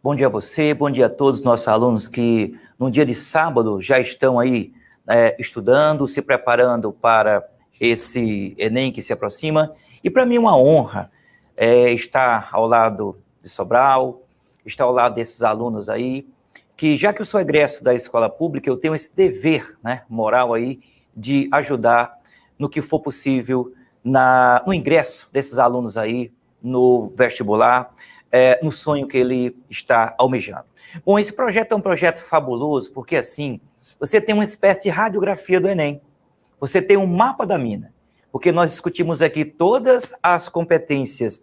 Bom dia a você, bom dia a todos os nossos alunos que no dia de sábado já estão aí estudando, se preparando para esse Enem que se aproxima. E para mim é uma honra estar ao lado de Sobral, estar ao lado desses alunos aí, que já que eu sou egresso da escola pública, eu tenho esse dever, né, moral aí, de ajudar no que for possível no ingresso desses alunos aí no vestibular, no sonho que ele está almejando. Bom, esse projeto é um projeto fabuloso, porque assim, você tem uma espécie de radiografia do Enem, você tem um mapa da mina, porque nós discutimos aqui todas as competências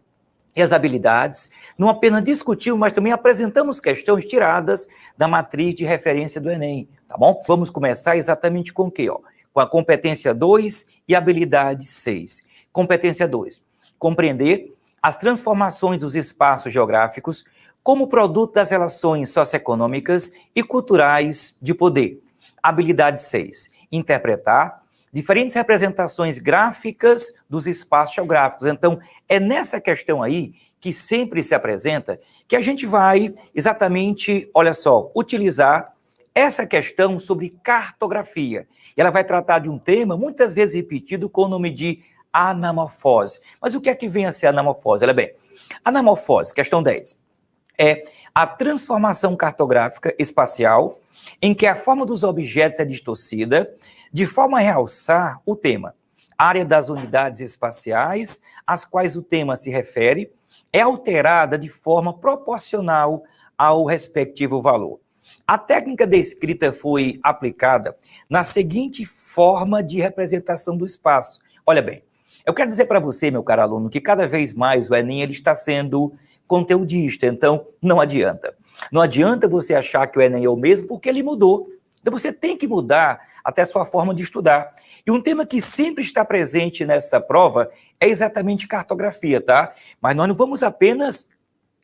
e as habilidades, não apenas discutimos, mas também apresentamos questões tiradas da matriz de referência do Enem, tá bom? Vamos começar exatamente com o quê? Com a competência 2 e habilidade 6. Competência 2, compreender as transformações dos espaços geográficos como produto das relações socioeconômicas e culturais de poder. Habilidade 6, interpretar diferentes representações gráficas dos espaços geográficos. Então, é nessa questão aí que sempre se apresenta que a gente vai exatamente, olha só, utilizar essa questão sobre cartografia. E ela vai tratar de um tema muitas vezes repetido com o nome de anamorfose. Mas o que é que vem a ser anamorfose? Olha bem, anamorfose, questão 10, é a transformação cartográfica espacial em que a forma dos objetos é distorcida, de forma a realçar o tema. A área das unidades espaciais, às quais o tema se refere, é alterada de forma proporcional ao respectivo valor. A técnica descrita foi aplicada na seguinte forma de representação do espaço. Olha bem, eu quero dizer para você, meu caro aluno, que cada vez mais o Enem ele está sendo conteudista, então não adianta. Não adianta você achar que o Enem é o mesmo, porque ele mudou. Então você tem que mudar até a sua forma de estudar. E um tema que sempre está presente nessa prova é exatamente cartografia, tá? Mas nós não vamos apenas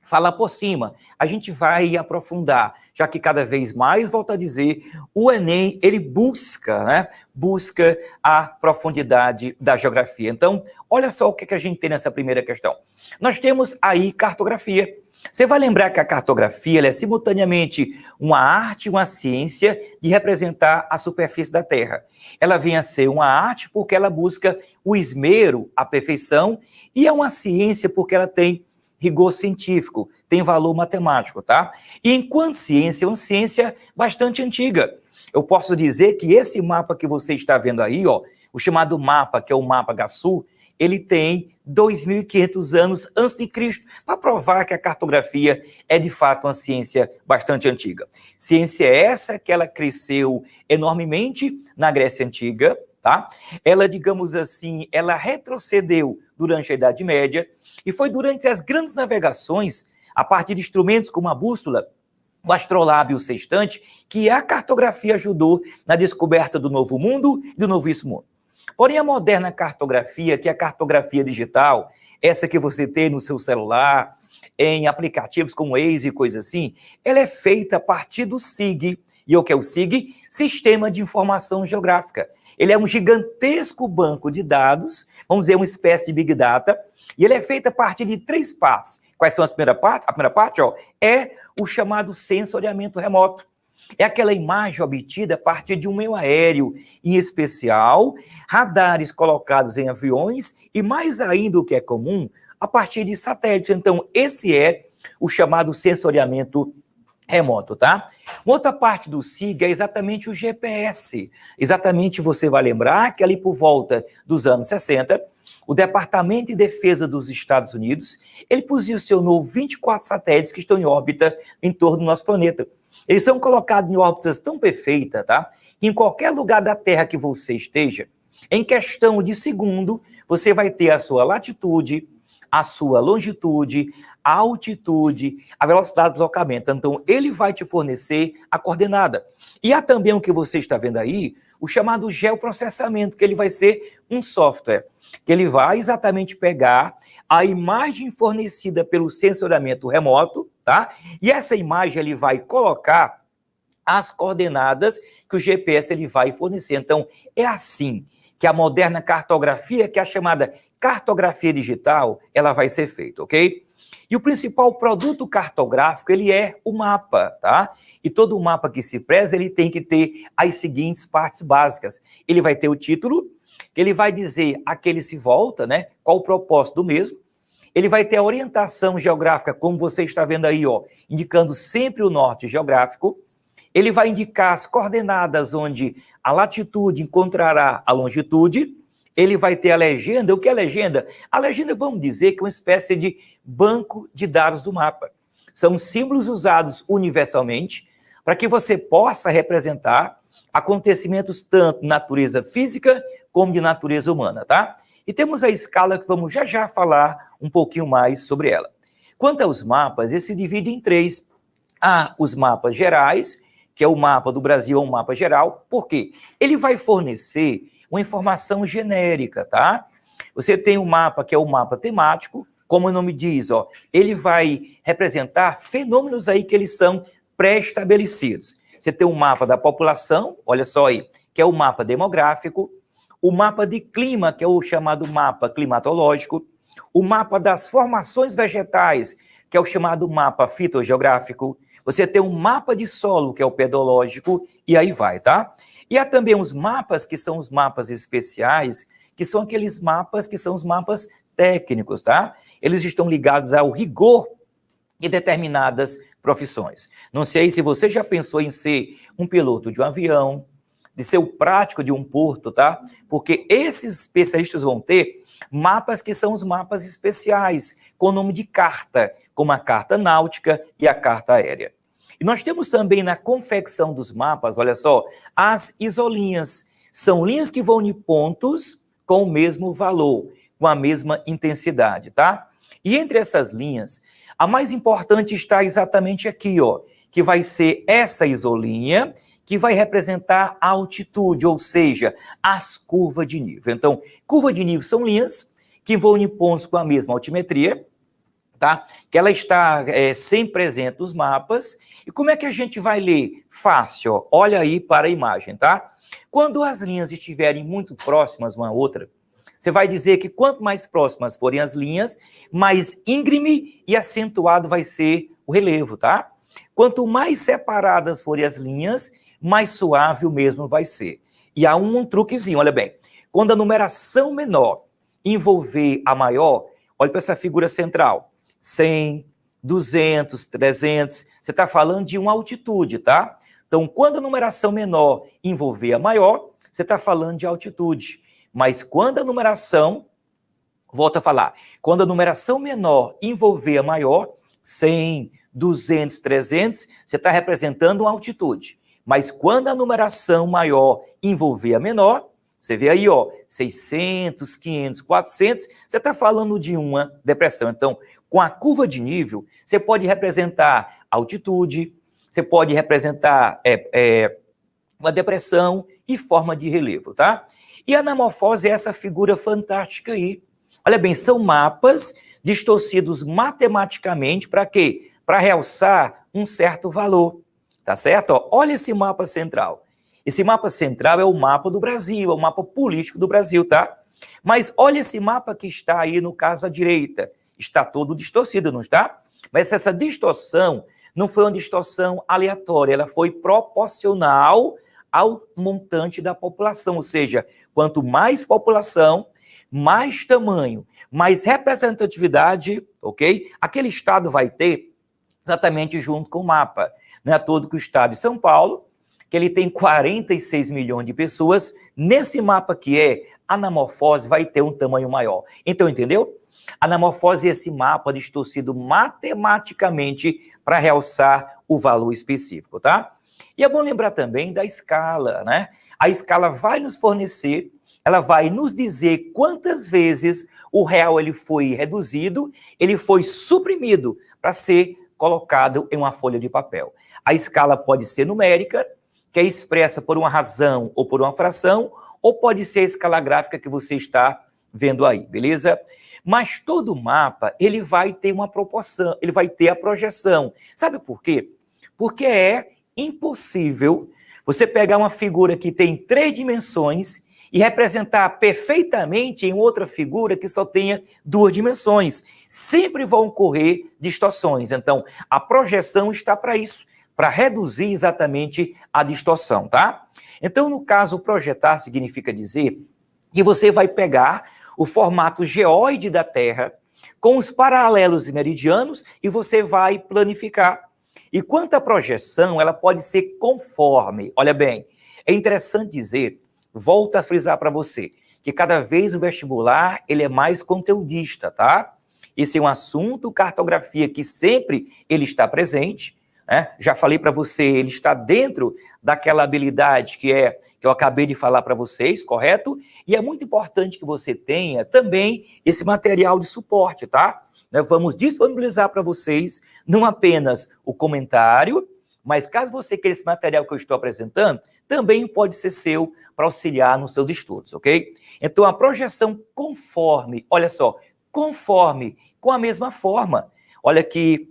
falar por cima, a gente vai aprofundar, já que cada vez mais, volto a dizer, o Enem, ele busca, né? Busca a profundidade da geografia. Então, olha só o que a gente tem nessa primeira questão. Nós temos aí cartografia. Você vai lembrar que a cartografia ela é simultaneamente uma arte e uma ciência de representar a superfície da Terra. Ela vem a ser uma arte porque ela busca o esmero, a perfeição, e é uma ciência porque ela tem rigor científico, tem valor matemático, tá? E enquanto ciência, é uma ciência bastante antiga. Eu posso dizer que esse mapa que você está vendo aí, ó, o chamado mapa, que é o mapa Gassu, ele tem 2.500 anos antes de Cristo, para provar que a cartografia é, de fato, uma ciência bastante antiga. Ciência essa que ela cresceu enormemente na Grécia Antiga, tá? Ela, digamos assim, ela retrocedeu durante a Idade Média, e foi durante as grandes navegações, a partir de instrumentos como a bússola, o astrolábio e o sextante, que a cartografia ajudou na descoberta do Novo Mundo e do Novíssimo Mundo. Porém, a moderna cartografia, que é a cartografia digital, essa que você tem no seu celular, em aplicativos como Waze e coisa assim, ela é feita a partir do SIG. E o que é o SIG? Sistema de Informação Geográfica. Ele é um gigantesco banco de dados, vamos dizer, uma espécie de Big Data, e ele é feito a partir de 3 partes. Quais são as primeiras partes? A primeira parte, ó, é o chamado sensoriamento remoto. É aquela imagem obtida a partir de um meio aéreo, em especial, radares colocados em aviões e, mais ainda o que é comum, a partir de satélites. Então, esse é o chamado sensoriamento remoto, tá? Uma outra parte do SIG é exatamente o GPS. Exatamente, você vai lembrar que ali por volta dos anos 60, o Departamento de Defesa dos Estados Unidos, ele posicionou 24 satélites que estão em órbita em torno do nosso planeta. Eles são colocados em órbitas tão perfeitas, tá? Que em qualquer lugar da Terra que você esteja, em questão de segundo, você vai ter a sua latitude, a sua longitude, a altitude, a velocidade de deslocamento. Então, ele vai te fornecer a coordenada. E há também o que você está vendo aí, o chamado geoprocessamento, que ele vai ser um software, que ele vai exatamente pegar a imagem fornecida pelo sensoriamento remoto, tá? E essa imagem ele vai colocar as coordenadas que o GPS ele vai fornecer. Então, é assim que a moderna cartografia, que é a chamada cartografia digital, ela vai ser feita, ok? E o principal produto cartográfico, ele é o mapa, tá? E todo mapa que se preza, ele tem que ter as seguintes partes básicas. Ele vai ter o título, que ele vai dizer a que ele se volta, né? Qual o propósito do mesmo. Ele vai ter a orientação geográfica, como você está vendo aí, ó, indicando sempre o norte geográfico. Ele vai indicar as coordenadas onde a latitude encontrará a longitude. Ele vai ter a legenda. O que é a legenda? A legenda, vamos dizer, que é uma espécie de banco de dados do mapa. São símbolos usados universalmente para que você possa representar acontecimentos tanto de natureza física como de natureza humana, tá? E temos a escala que vamos já falar um pouquinho mais sobre ela. Quanto aos mapas, ele se divide em três. Há os mapas gerais, que é o mapa do Brasil, é um mapa geral. Por quê? Ele vai fornecer uma informação genérica, tá? Você tem um mapa que é o mapa temático, como o nome diz, ó, ele vai representar fenômenos aí que eles são pré-estabelecidos. Você tem um mapa da população, olha só aí, que é o mapa demográfico, o mapa de clima, que é o chamado mapa climatológico, o mapa das formações vegetais, que é o chamado mapa fitogeográfico, você tem um mapa de solo, que é o pedológico, e aí vai, tá? E há também os mapas, que são os mapas especiais, que são aqueles mapas que são os mapas técnicos, tá? Eles estão ligados ao rigor de determinadas profissões. Não sei se você já pensou em ser um piloto de um avião, de ser o prático de um porto, tá? Porque esses especialistas vão ter mapas que são os mapas especiais, com o nome de carta, como a carta náutica e a carta aérea. E nós temos também na confecção dos mapas, olha só, as isolinhas. São linhas que vão unir pontos com o mesmo valor, com a mesma intensidade, tá? E entre essas linhas, a mais importante está exatamente aqui, ó, que vai ser essa isolinha, que vai representar a altitude, ou seja, as curvas de nível. Então, curva de nível são linhas que vão unir pontos com a mesma altimetria, tá? Que ela está sempre presente nos mapas. E como é que a gente vai ler? Fácil, ó. Olha aí para a imagem, tá? Quando as linhas estiverem muito próximas uma à outra, você vai dizer que quanto mais próximas forem as linhas, mais íngreme e acentuado vai ser o relevo, tá? Quanto mais separadas forem as linhas, mais suave o mesmo vai ser. E há um truquezinho, olha bem. Quando a numeração menor envolver a maior, olha para essa figura central. 100, 200, 300, você está falando de uma altitude, tá? Então, quando a numeração menor envolver a maior, você está falando de altitude. Mas quando a numeração, volta a falar, quando a numeração menor envolver a maior, 100, 200, 300, você está representando uma altitude. Mas quando a numeração maior envolver a menor, você vê aí, ó, 600, 500, 400, você está falando de uma depressão. Então, com a curva de nível, você pode representar altitude, você pode representar uma depressão e forma de relevo, tá? E a anamorfose é essa figura fantástica aí. Olha bem, são mapas distorcidos matematicamente para quê? Para realçar um certo valor, tá certo? Ó, olha esse mapa central. Esse mapa central é o mapa do Brasil, é o mapa político do Brasil, tá? Mas olha esse mapa que está aí, no caso à direita. Está todo distorcido, não está? Mas essa distorção não foi uma distorção aleatória, ela foi proporcional ao montante da população, ou seja, quanto mais população, mais tamanho, mais representatividade, ok? Aquele estado vai ter exatamente junto com o mapa. Não é à toa que o estado de São Paulo, que ele tem 46 milhões de pessoas, nesse mapa que é anamorfose, vai ter um tamanho maior. Então, entendeu? Anamorfose é esse mapa distorcido matematicamente para realçar o valor específico, tá? E é bom lembrar também da escala, né? A escala vai nos fornecer, ela vai nos dizer quantas vezes o real ele foi reduzido, ele foi suprimido para ser colocado em uma folha de papel. A escala pode ser numérica, que é expressa por uma razão ou por uma fração, ou pode ser a escala gráfica que você está vendo aí, beleza? Mas todo mapa, ele vai ter uma proporção, ele vai ter a projeção. Sabe por quê? Porque é impossível você pegar uma figura que tem 3 dimensões e representar perfeitamente em outra figura que só tenha duas dimensões. Sempre vão ocorrer distorções. Então, a projeção está para isso, para reduzir exatamente a distorção, tá? Então, no caso, projetar significa dizer que você vai pegar o formato geóide da Terra com os paralelos e meridianos e você vai planificar. E quanto à projeção, ela pode ser conforme. Olha bem, é interessante dizer, volto a frisar para você, que cada vez o vestibular ele é mais conteudista, tá? Esse é um assunto, cartografia, que sempre ele está presente, né? Já falei para você, ele está dentro daquela habilidade que eu acabei de falar para vocês, correto? E é muito importante que você tenha também esse material de suporte, tá? Nós vamos disponibilizar para vocês não apenas o comentário, mas caso você queira esse material que eu estou apresentando, também pode ser seu para auxiliar nos seus estudos, ok? Então, a projeção conforme, olha só, conforme, com a mesma forma. Olha que,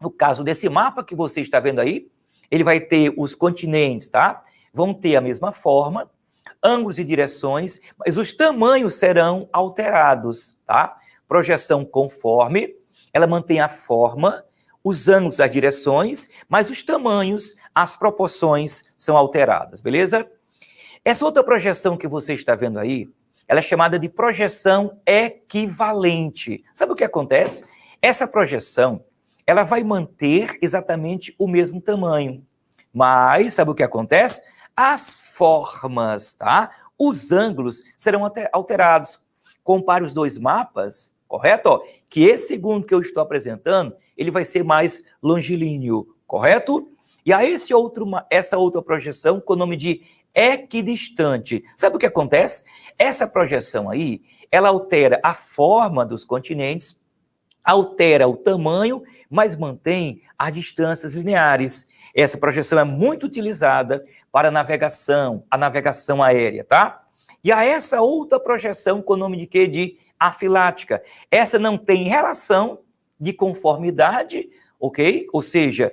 no caso desse mapa que você está vendo aí, ele vai ter os continentes, tá? Vão ter a mesma forma, ângulos e direções, mas os tamanhos serão alterados, tá? Projeção conforme, ela mantém a forma, os ângulos, as direções, mas os tamanhos, as proporções são alteradas, beleza? Essa outra projeção que você está vendo aí, ela é chamada de projeção equivalente. Sabe o que acontece? Essa projeção, ela vai manter exatamente o mesmo tamanho, mas sabe o que acontece? As formas, tá? Os ângulos serão alterados. Compare os dois mapas, correto? Ó, que esse segundo que eu estou apresentando, ele vai ser mais longilíneo, correto? E a essa outra projeção com o nome de equidistante. Sabe o que acontece? Essa projeção aí, ela altera a forma dos continentes, altera o tamanho, mas mantém as distâncias lineares. Essa projeção é muito utilizada para a navegação aérea, tá? E a essa outra projeção com o nome de quê? De afilática. Essa não tem relação de conformidade, ok? Ou seja,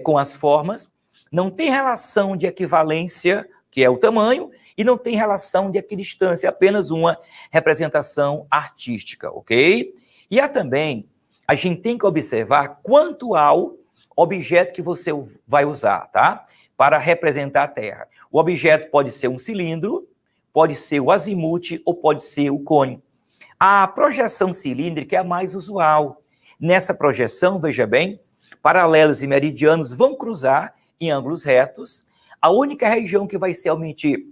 com as formas, não tem relação de equivalência, que é o tamanho, e não tem relação de equidistância, apenas uma representação artística, ok? E há também, a gente tem que observar quanto ao objeto que você vai usar, tá? Para representar a Terra. O objeto pode ser um cilindro, pode ser o azimute ou pode ser o cone. A projeção cilíndrica é a mais usual. Nessa projeção, veja bem, paralelos e meridianos vão cruzar em ângulos retos. A única região que vai ser realmente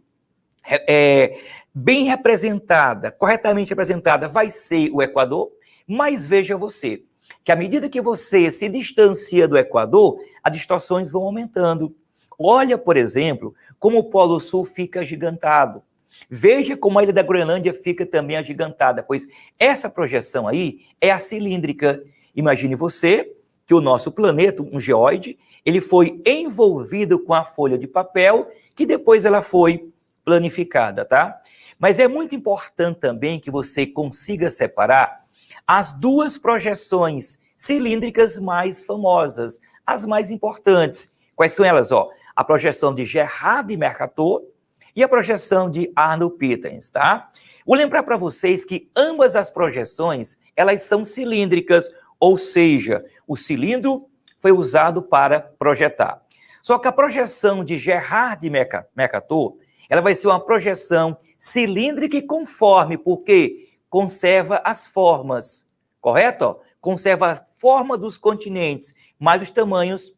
bem representada, corretamente representada, vai ser o Equador, mas veja você, que à medida que você se distancia do Equador, as distorções vão aumentando. Olha, por exemplo, como o Polo Sul fica agigantado. Veja como a ilha da Groenlândia fica também agigantada, pois essa projeção aí é a cilíndrica. Imagine você que o nosso planeta, um geóide, ele foi envolvido com a folha de papel, que depois ela foi planificada, tá? Mas é muito importante também que você consiga separar as duas projeções cilíndricas mais famosas, as mais importantes. Quais são elas? Ó, a projeção de Gerard de Mercator e a projeção de Arnold Pittens, tá? Vou lembrar para vocês que ambas as projeções, elas são cilíndricas, ou seja, o cilindro foi usado para projetar. Só que a projeção de Gerard de Mercator, ela vai ser uma projeção cilíndrica e conforme, porque conserva as formas, correto? Conserva a forma dos continentes, mas os tamanhos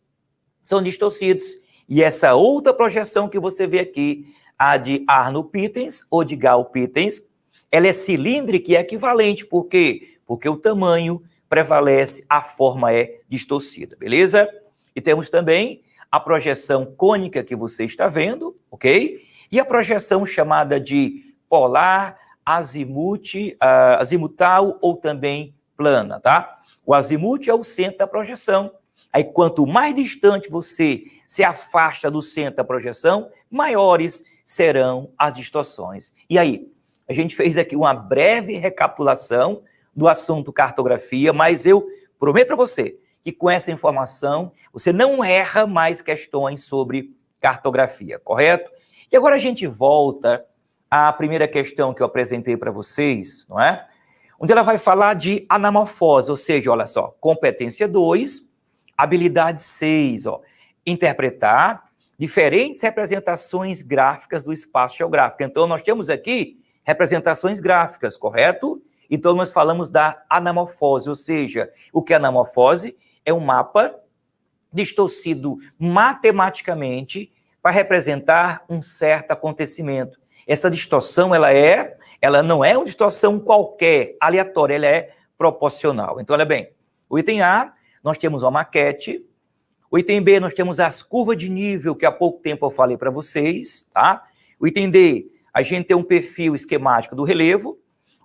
são distorcidos. E essa outra projeção que você vê aqui, a de Arnold Pittens ou de Gal Pittens, ela é cilíndrica e equivalente. Por quê? Porque o tamanho prevalece, a forma é distorcida, beleza? E temos também a projeção cônica que você está vendo, ok? E a projeção chamada de polar, azimutal ou também plana, tá? O azimute é o centro da projeção. Aí, quanto mais distante você se afasta do centro da projeção, maiores serão as distorções. E aí, a gente fez aqui uma breve recapitulação do assunto cartografia, mas eu prometo para você que com essa informação você não erra mais questões sobre cartografia, correto? E agora a gente volta a primeira questão que eu apresentei para vocês, não é? Onde ela vai falar de anamorfose, ou seja, olha só, competência 2, habilidade 6, ó, interpretar diferentes representações gráficas do espaço geográfico. Então, nós temos aqui representações gráficas, correto? Então, nós falamos da anamorfose, ou seja, o que é anamorfose? É um mapa distorcido matematicamente para representar um certo acontecimento. Essa distorção, ela não é uma distorção qualquer, aleatória, ela é proporcional. Então, olha bem, o item A, nós temos uma maquete. O item B, nós temos as curvas de nível, que há pouco tempo eu falei para vocês, tá? O item D, a gente tem um perfil esquemático do relevo.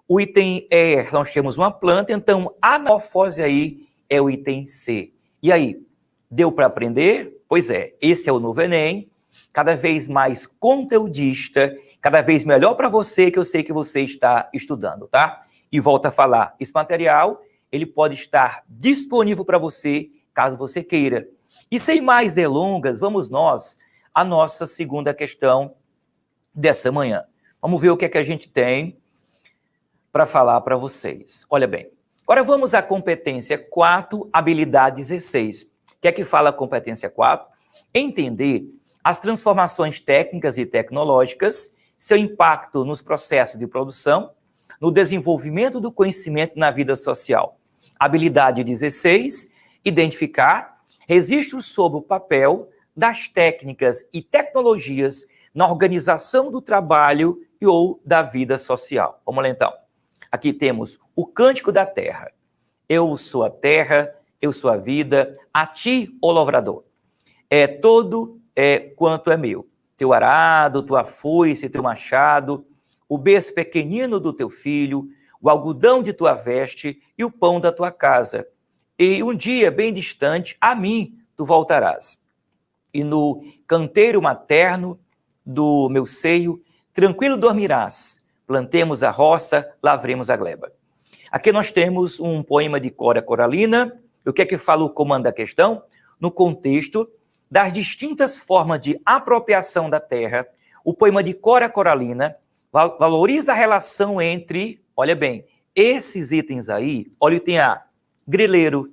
O item E, nós temos uma planta. Então, a anamorfose aí é o item C. E aí, deu para aprender? Pois é, esse é o novo Enem, cada vez mais conteudista, cada vez melhor para você, que eu sei que você está estudando, tá? E volto a falar, esse material, ele pode estar disponível para você, caso você queira. E sem mais delongas, vamos nós à nossa segunda questão dessa manhã. Vamos ver o que é que a gente tem para falar para vocês. Olha bem, agora vamos à competência 4, habilidade 16. O que é que fala a competência 4? Entender as transformações técnicas e tecnológicas, seu impacto nos processos de produção, no desenvolvimento do conhecimento na vida social. Habilidade 16, identificar registros sobre o papel das técnicas e tecnologias na organização do trabalho e ou da vida social. Vamos lá então. Aqui temos o Cântico da Terra. Eu sou a terra, eu sou a vida, a ti, ó lavrador. É todo quanto é meu. Teu arado, tua foice, teu machado, o berço pequenino do teu filho, o algodão de tua veste e o pão da tua casa. E um dia bem distante, a mim tu voltarás. E no canteiro materno do meu seio, tranquilo dormirás. Plantemos a roça, lavremos a gleba. Aqui nós temos um poema de Cora Coralina. O que é que fala o comando da questão? No contexto das distintas formas de apropriação da terra, o poema de Cora Coralina valoriza a relação entre, olha bem, esses itens aí, olha o item A, grileiro,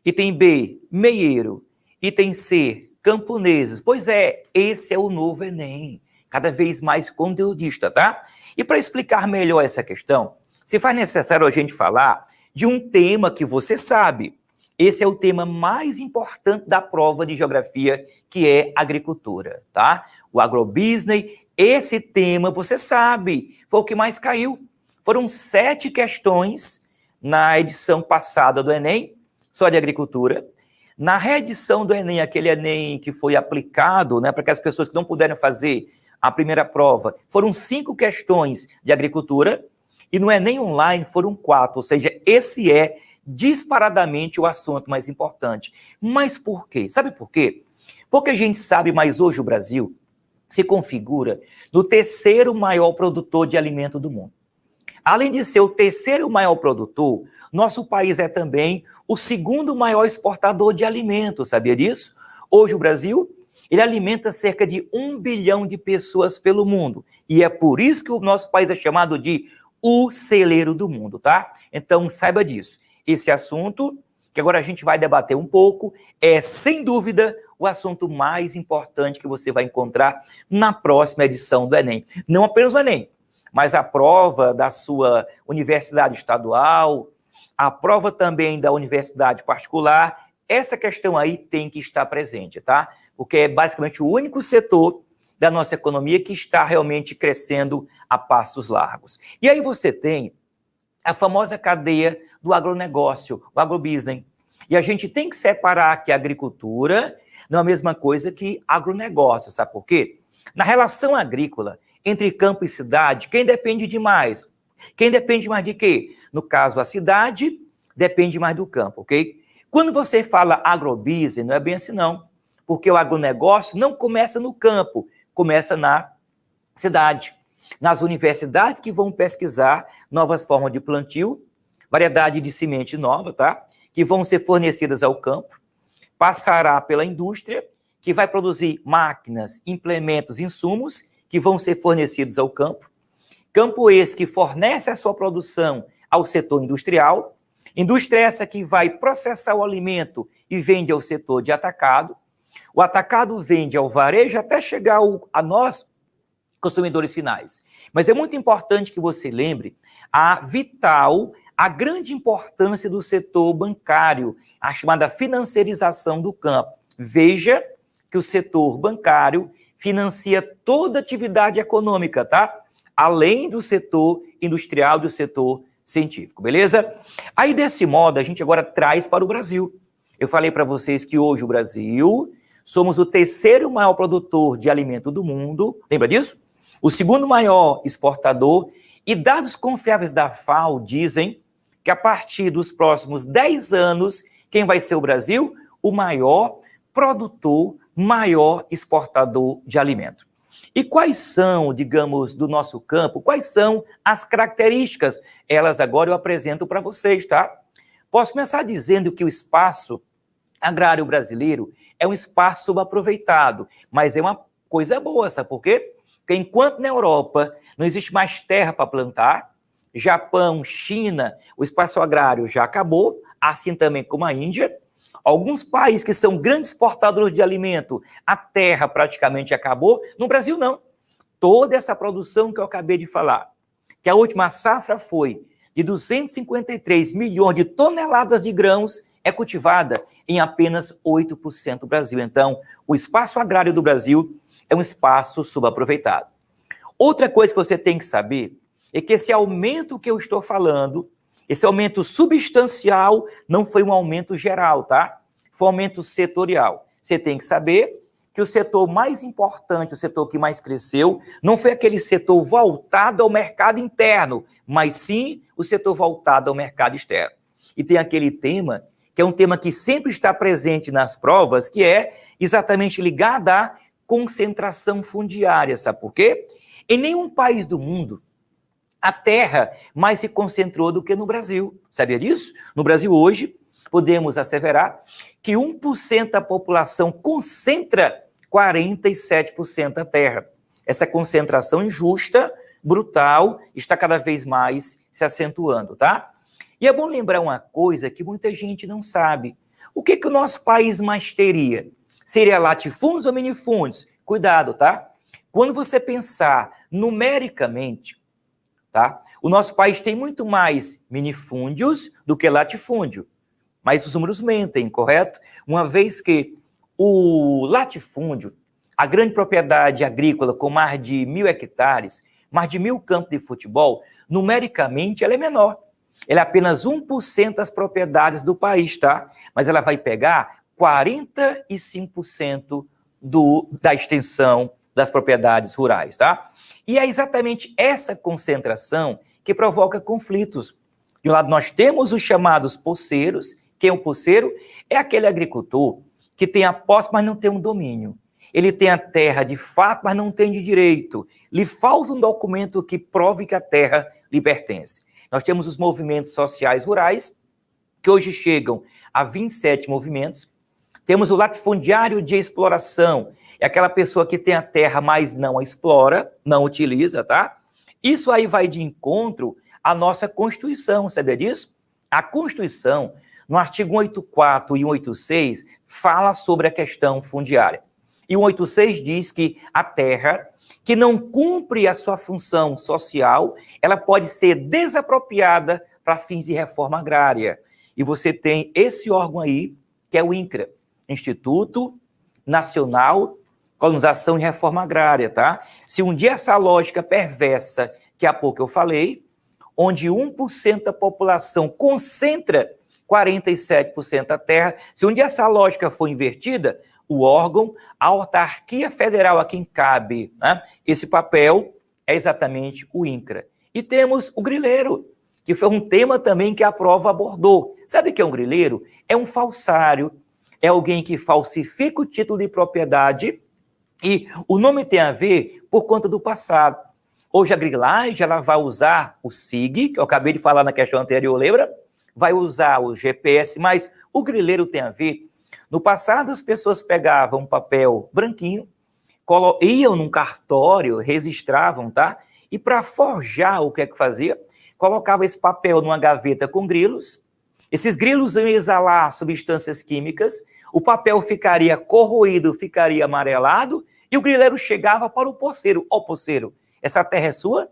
item B, meieiro, item C, camponeses. Pois é, esse é o novo Enem, cada vez mais conteudista, tá? E para explicar melhor essa questão, se faz necessário a gente falar de um tema que você sabe. Esse é o tema mais importante da prova de geografia, que é agricultura, tá? O agrobusiness, esse tema, você sabe, foi o que mais caiu. Foram 7 questões na edição passada do Enem, só de agricultura. Na reedição do Enem, aquele Enem que foi aplicado, né, para aquelas pessoas que não puderam fazer a primeira prova, foram 5 questões de agricultura, e no Enem Online foram 4, ou seja, esse é disparadamente o assunto mais importante. Mas por quê? Sabe por quê? Porque a gente sabe, mas hoje o Brasil se configura no terceiro maior produtor de alimento do mundo. Além de ser o terceiro maior produtor, nosso país é também o segundo maior exportador de alimentos, sabia disso? Hoje o Brasil, ele alimenta cerca de 1 bilhão de pessoas pelo mundo. E é por isso que o nosso país é chamado de o celeiro do mundo, tá? Então saiba disso. Esse assunto, que agora a gente vai debater um pouco, é, sem dúvida, o assunto mais importante que você vai encontrar na próxima edição do Enem. Não apenas o Enem, mas a prova da sua universidade estadual, a prova também da universidade particular, essa questão aí tem que estar presente, tá? Porque é basicamente o único setor da nossa economia que está realmente crescendo a passos largos. E aí você tem a famosa cadeia do agronegócio, o agrobusiness. E a gente tem que separar que a agricultura não é a mesma coisa que agronegócio, sabe por quê? Na relação agrícola, entre campo e cidade, quem depende de mais? Quem depende mais de quê? No caso, a cidade depende mais do campo, ok? Quando você fala agrobusiness, não é bem assim não, porque o agronegócio não começa no campo, começa na cidade, nas universidades que vão pesquisar novas formas de plantio, variedade de semente nova, tá? Que vão ser fornecidas ao campo, passará pela indústria, que vai produzir máquinas, implementos, insumos, que vão ser fornecidos ao campo, Campo esse que fornece a sua produção ao setor industrial, indústria essa que vai processar o alimento e vende ao setor de atacado, o atacado vende ao varejo até chegar a nós, consumidores finais. Mas é muito importante que você lembre a grande importância do setor bancário, a chamada financiarização do campo. Veja que o setor bancário financia toda atividade econômica, tá? Além do setor industrial, do setor científico, beleza? Aí, desse modo, a gente agora traz para o Brasil. Eu falei para vocês que hoje o Brasil somos o terceiro maior produtor de alimento do mundo, lembra disso? O segundo maior exportador, e dados confiáveis da FAO dizem que a partir dos próximos 10 anos, quem vai ser o Brasil? O maior produtor, maior exportador de alimento. E quais são, digamos, do nosso campo, quais são as características? Elas agora eu apresento para vocês, tá? Posso começar dizendo que o espaço agrário brasileiro é um espaço subaproveitado, mas é uma coisa boa, sabe por quê? Porque enquanto na Europa não existe mais terra para plantar, Japão, China, o espaço agrário já acabou, assim também como a Índia. Alguns países que são grandes exportadores de alimento, a terra praticamente acabou. No Brasil, não. Toda essa produção que eu acabei de falar, que a última safra foi de 253 milhões de toneladas de grãos, é cultivada em apenas 8% do Brasil. Então, o espaço agrário do Brasil é um espaço subaproveitado. Outra coisa que você tem que saber é que esse aumento que eu estou falando, esse aumento substancial, não foi um aumento geral, tá? Foi um aumento setorial. Você tem que saber que o setor mais importante, o setor que mais cresceu, não foi aquele setor voltado ao mercado interno, mas sim o setor voltado ao mercado externo. E tem aquele tema, que é um tema que sempre está presente nas provas, que é exatamente ligado à concentração fundiária, sabe por quê? Em nenhum país do mundo a terra mais se concentrou do que no Brasil. Sabia disso? No Brasil hoje, podemos asseverar que 1% da população concentra 47% da terra. Essa concentração injusta, brutal, está cada vez mais se acentuando, tá? E é bom lembrar uma coisa que muita gente não sabe. O que o nosso país mais teria? Seria latifúndios ou minifúndios? Cuidado, tá? Quando você pensar numericamente, tá? O nosso país tem muito mais minifúndios do que latifúndio, mas os números mentem, correto? Uma vez que o latifúndio, a grande propriedade agrícola com mais de 1.000 hectares, mais de 1.000 campos de futebol, numericamente ela é menor. Ela é apenas 1% das propriedades do país, tá? Mas ela vai pegar 45% da extensão das propriedades rurais, tá? E é exatamente essa concentração que provoca conflitos. De um lado, nós temos os chamados poceiros. Quem é um poceiro? É aquele agricultor que tem a posse, mas não tem um domínio. Ele tem a terra de fato, mas não tem de direito. Lhe falta um documento que prove que a terra lhe pertence. Nós temos os movimentos sociais rurais, que hoje chegam a 27 movimentos. Temos o latifundiário de exploração, é aquela pessoa que tem a terra, mas não a explora, não utiliza, tá? Isso aí vai de encontro à nossa Constituição, sabia disso? A Constituição, no artigo 184 e 186, fala sobre a questão fundiária. E o 186 diz que a terra que não cumpre a sua função social, ela pode ser desapropriada para fins de reforma agrária. E você tem esse órgão aí, que é o INCRA, Instituto Nacional Colonização e Reforma Agrária, tá? Se um dia essa lógica perversa, que há pouco eu falei, onde 1% da população concentra 47% da terra, se um dia essa lógica for invertida, o órgão, a autarquia federal a quem cabe, né, esse papel é exatamente o INCRA. E temos o grileiro, que foi um tema também que a prova abordou. Sabe o que é um grileiro? É um falsário, é alguém que falsifica o título de propriedade. E o nome tem a ver por conta do passado. Hoje a grilagem ela vai usar o SIG, que eu acabei de falar na questão anterior, lembra? Vai usar o GPS, mas o grileiro tem a ver. No passado as pessoas pegavam um papel branquinho, iam num cartório, registravam, tá? E para forjar, o que é que fazia? Colocava esse papel numa gaveta com grilos, esses grilos iam exalar substâncias químicas, o papel ficaria corroído, ficaria amarelado, e o grileiro chegava para o poceiro. Ó, poceiro, essa terra é sua?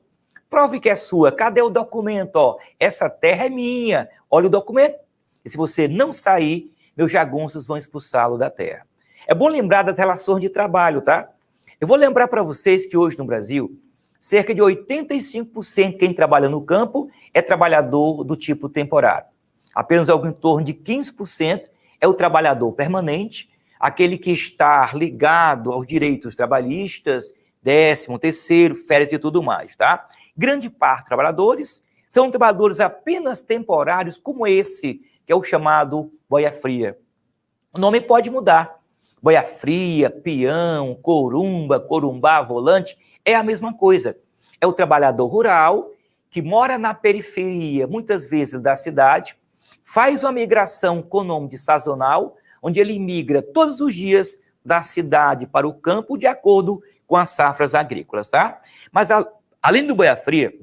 Prove que é sua. Cadê o documento? Ó, essa terra é minha. Olha o documento. E se você não sair, meus jagunços vão expulsá-lo da terra. É bom lembrar das relações de trabalho, tá? Eu vou lembrar para vocês que hoje no Brasil, cerca de 85% de quem trabalha no campo é trabalhador do tipo temporário. Apenas algo em torno de 15% é o trabalhador permanente, aquele que está ligado aos direitos trabalhistas, 13º, férias e tudo mais, tá? Grande parte dos trabalhadores são trabalhadores apenas temporários, como esse, que é o chamado boia fria. O nome pode mudar. Boia fria, peão, corumba, corumbá, volante, é a mesma coisa. É o trabalhador rural que mora na periferia, muitas vezes da cidade, faz uma migração com nome de sazonal, onde ele migra todos os dias da cidade para o campo de acordo com as safras agrícolas, tá? Mas além do boia fria,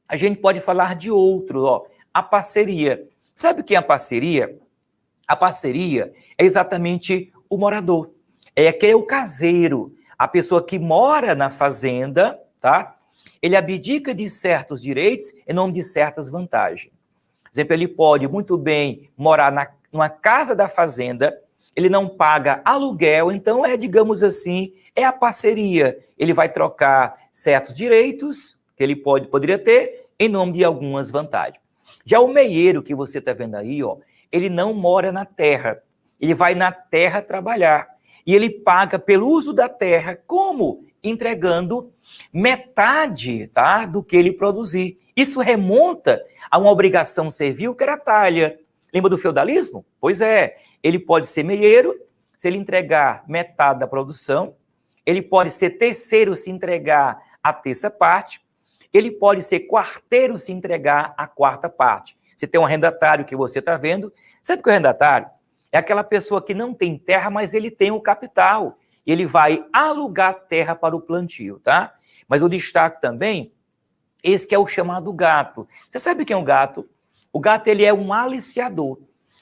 a gente pode falar de outro, ó, a parceria. Sabe o que é a parceria? A parceria é exatamente o morador. É que é o caseiro, a pessoa que mora na fazenda, tá? Ele abdica de certos direitos em nome de certas vantagens. Por exemplo, ele pode muito bem morar numa casa da fazenda, ele não paga aluguel, então digamos assim, é a parceria. Ele vai trocar certos direitos que ele poderia ter em nome de algumas vantagens. Já o meieiro que você está vendo aí, ó, ele não mora na terra, ele vai na terra trabalhar. E ele paga pelo uso da terra, como? Entregando metade, tá, do que ele produzir. Isso remonta a uma obrigação servil que era a talha. Lembra do feudalismo? Pois é, ele pode ser meieiro, se ele entregar metade da produção, ele pode ser terceiro se entregar a terça parte, ele pode ser quarteiro se entregar a quarta parte. Você tem um arrendatário que você está vendo, sabe o que é o arrendatário? É aquela pessoa que não tem terra, mas ele tem o capital. E ele vai alugar terra para o plantio, tá? Mas eu destaco também esse que é o chamado gato. Você sabe quem é o gato? O gato, ele é um aliciador.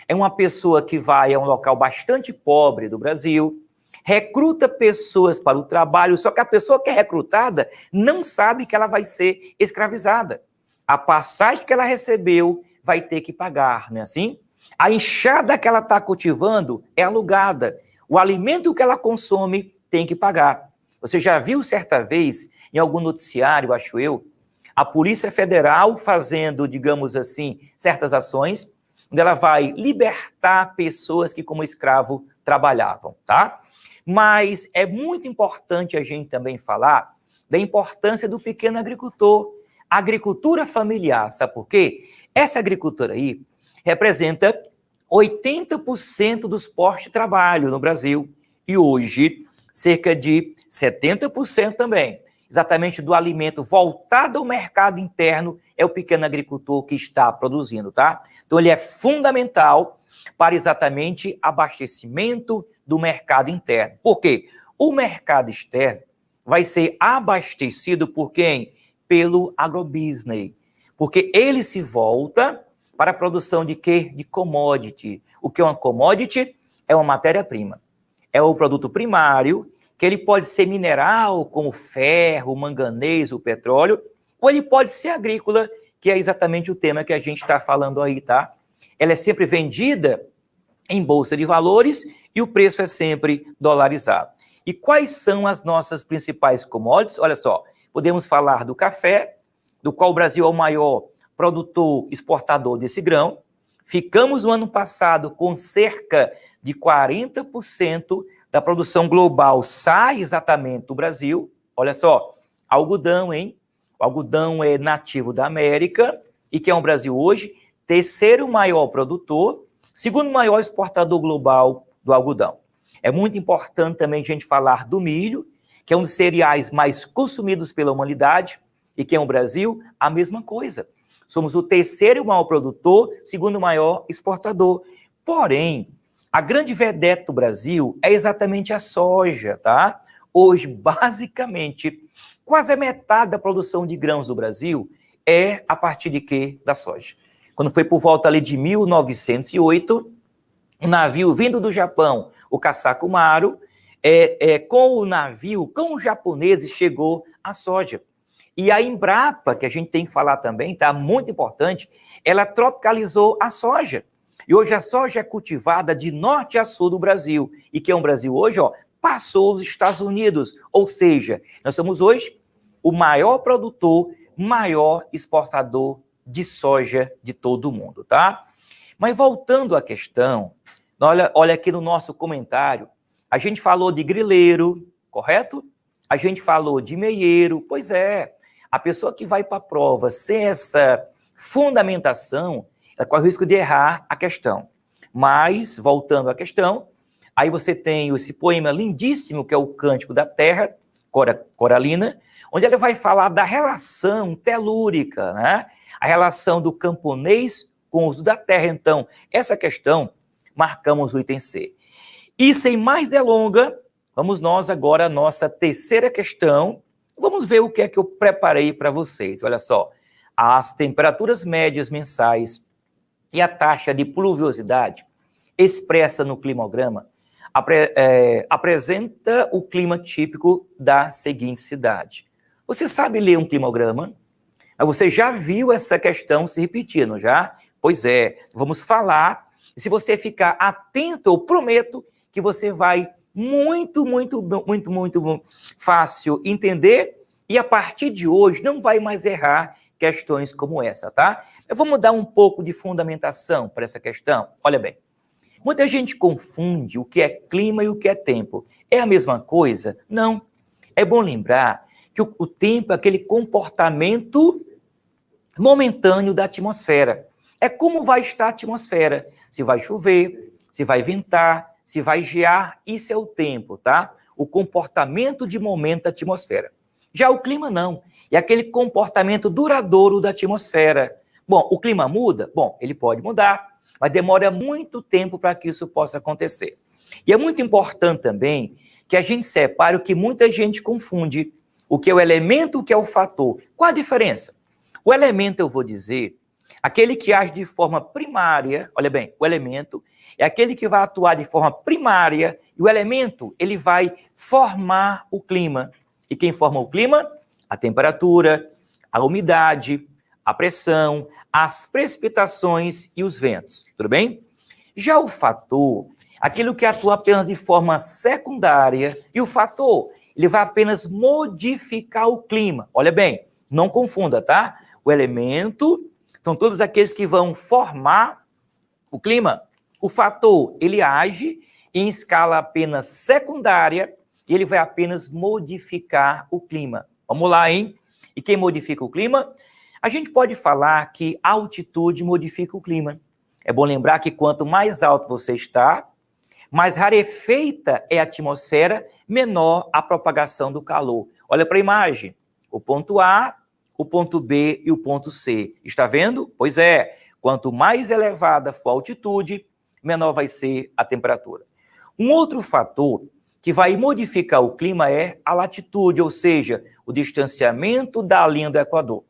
É uma pessoa que vai a um local bastante pobre do Brasil, recruta pessoas para o trabalho, só que a pessoa que é recrutada não sabe que ela vai ser escravizada. A passagem que ela recebeu vai ter que pagar, não é assim? A enxada que ela está cultivando é alugada. O alimento que ela consome tem que pagar. Você já viu certa vez, em algum noticiário, acho eu, a Polícia Federal fazendo, digamos assim, certas ações, onde ela vai libertar pessoas que como escravo trabalhavam, tá? Mas é muito importante a gente também falar da importância do pequeno agricultor. A agricultura familiar, sabe por quê? Essa agricultura aí representa 80% dos postos de trabalho no Brasil e hoje cerca de 70% também. Exatamente do alimento voltado ao mercado interno é o pequeno agricultor que está produzindo, tá? Então ele é fundamental para exatamente abastecimento do mercado interno. Por quê? O mercado externo vai ser abastecido por quem? Pelo agrobusiness, porque ele se volta para a produção de quê? De commodity. O que é uma commodity? É uma matéria-prima. É o produto primário, que ele pode ser mineral, como ferro, manganês, o petróleo, ou ele pode ser agrícola, que é exatamente o tema que a gente está falando aí, tá? Ela é sempre vendida em bolsa de valores e o preço é sempre dolarizado. E quais são as nossas principais commodities? Olha só, podemos falar do café, do qual o Brasil é o maior produtor exportador desse grão. Ficamos no ano passado com cerca de 40% da produção global sai exatamente do Brasil. Olha só, algodão, hein? O algodão é nativo da América e que é o Brasil hoje, terceiro maior produtor, segundo maior exportador global do algodão. É muito importante também a gente falar do milho, que é um dos cereais mais consumidos pela humanidade e que é o Brasil, a mesma coisa. Somos o terceiro maior produtor, segundo maior exportador. Porém, a grande vedete do Brasil é exatamente a soja, tá? Hoje, basicamente, Quase a metade da produção de grãos do Brasil é a partir de quê? Da soja. Quando foi por volta ali de 1908, um navio vindo do Japão, o Kasaku Maru, com o navio, com os japoneses, chegou a soja. E a Embrapa, que a gente tem que falar também, tá? Muito importante, ela tropicalizou a soja. E hoje a soja é cultivada de norte a sul do Brasil. E que é um Brasil hoje, ó, passou os Estados Unidos. Ou seja, nós somos hoje o maior produtor, maior exportador de soja de todo o mundo, tá? Mas voltando à questão, olha aqui no nosso comentário, a gente falou de grileiro, correto? A gente falou de meieiro, pois é. A pessoa que vai para a prova sem essa fundamentação, ela corre o risco de errar a questão. Mas, voltando à questão, aí você tem esse poema lindíssimo, que é o Cântico da Terra, Coralina, onde ela vai falar da relação telúrica, né? A relação do camponês com o uso da terra. Então, essa questão, marcamos o item C. E sem mais delonga, vamos nós agora à nossa terceira questão. Vamos ver o que é que eu preparei para vocês. Olha só, as temperaturas médias mensais e a taxa de pluviosidade expressa no climograma apresenta o clima típico da seguinte cidade. Você sabe ler um climograma? Você já viu essa questão se repetindo, já? Pois é, vamos falar. E se você ficar atento, eu prometo que você vai muito fácil entender e a partir de hoje não vai mais errar questões como essa, tá? Eu vou mudar um pouco de fundamentação para essa questão. Olha bem, muita gente confunde o que é clima e o que é tempo. É a mesma coisa? Não. É bom lembrar que o tempo é aquele comportamento momentâneo da atmosfera. É como vai estar a atmosfera. Se vai chover, se vai ventar, se vai gear, isso é o tempo, tá? O comportamento de momento da atmosfera. Já o clima não. É aquele comportamento duradouro da atmosfera. Bom, o clima muda? Bom, ele pode mudar, mas demora muito tempo para que isso possa acontecer. E é muito importante também que a gente separe o que muita gente confunde, o que é o elemento, o que é o fator. Qual a diferença? O elemento, eu vou dizer, aquele que age de forma primária, olha bem, o elemento é aquele que vai atuar de forma primária, e o elemento, ele vai formar o clima. E quem forma o clima? A temperatura, a umidade, a pressão, as precipitações e os ventos, tudo bem? Já o fator, aquilo que atua apenas de forma secundária, e o fator, ele vai apenas modificar o clima. Olha bem, não confunda, tá? O elemento são todos aqueles que vão formar o clima. O fator, ele age em escala apenas secundária e ele vai apenas modificar o clima. Vamos lá, hein? E quem modifica o clima? A gente pode falar que a altitude modifica o clima. É bom lembrar que quanto mais alto você está, mais rarefeita é a atmosfera, menor a propagação do calor. Olha para a imagem. O ponto A, o ponto B e o ponto C. Está vendo? Pois é. Quanto mais elevada for a altitude, menor vai ser a temperatura. Um outro fator que vai modificar o clima é a latitude, ou seja, o distanciamento da linha do Equador.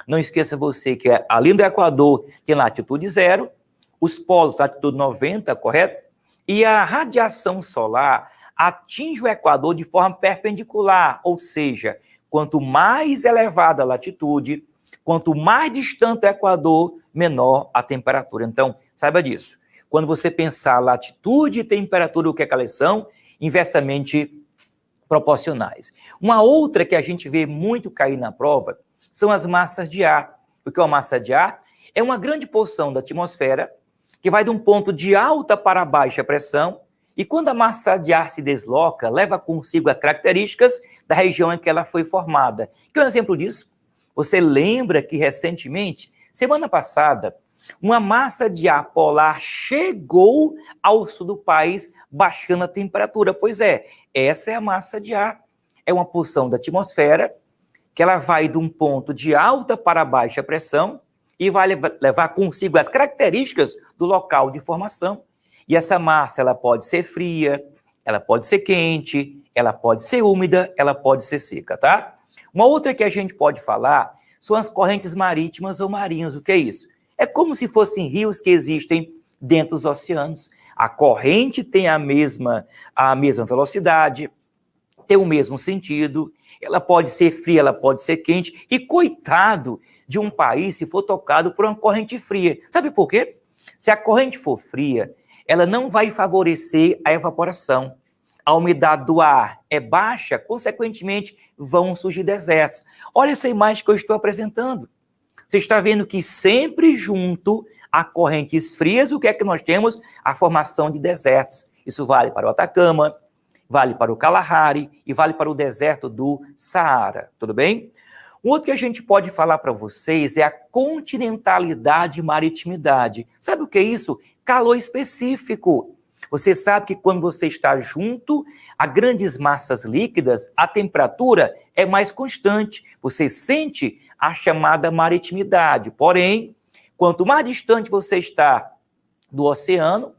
Não esqueça você que a linha do Equador tem latitude 0, os polos latitude 90, correto? E a radiação solar atinge o Equador de forma perpendicular, ou seja, quanto mais elevada a latitude, quanto mais distante o Equador, menor a temperatura. Então, saiba disso. Quando você pensar latitude e temperatura, o que é que elas são? Inversamente proporcionais. Uma outra que a gente vê muito cair na prova são as massas de ar. O que é uma massa de ar? É uma grande porção da atmosfera que vai de um ponto de alta para baixa pressão e quando a massa de ar se desloca, leva consigo as características da região em que ela foi formada. Que é um exemplo disso? Você lembra que recentemente, semana passada, uma massa de ar polar chegou ao sul do país, baixando a temperatura. Pois é, essa é a massa de ar. É uma porção da atmosfera que ela vai de um ponto de alta para baixa pressão e vai levar consigo as características do local de formação. E essa massa, ela pode ser fria, ela pode ser quente, ela pode ser úmida, ela pode ser seca, tá? Uma outra que a gente pode falar são as correntes marítimas ou marinhas. O que é isso? É como se fossem rios que existem dentro dos oceanos. A corrente tem a mesma velocidade, tem o mesmo sentido, ela pode ser fria, ela pode ser quente, e coitado de um país se for tocado por uma corrente fria. Sabe por quê? Se a corrente for fria, ela não vai favorecer a evaporação. A umidade do ar é baixa, consequentemente, vão surgir desertos. Olha essa imagem que eu estou apresentando. Você está vendo que sempre junto a correntes frias, o que é que nós temos? A formação de desertos. Isso vale para o Atacama, vale para o Kalahari e vale para o deserto do Saara, tudo bem? Um outro que a gente pode falar para vocês é a continentalidade e maritimidade. Sabe o que é isso? Calor específico. Você sabe que quando você está junto a grandes massas líquidas, a temperatura é mais constante. Você sente a chamada maritimidade. Porém, quanto mais distante você está do oceano,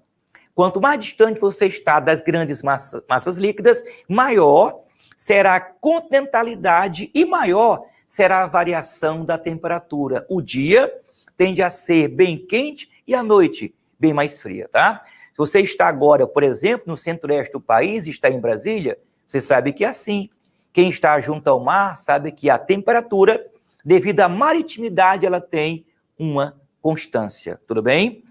quanto mais distante você está das grandes massas líquidas, maior será a continentalidade e maior será a variação da temperatura. O dia tende a ser bem quente e a noite bem mais fria, tá? Se você está agora, por exemplo, no centro-oeste do país, está em Brasília, você sabe que é assim. Quem está junto ao mar sabe que a temperatura, devido à maritimidade, ela tem uma constância, tudo bem?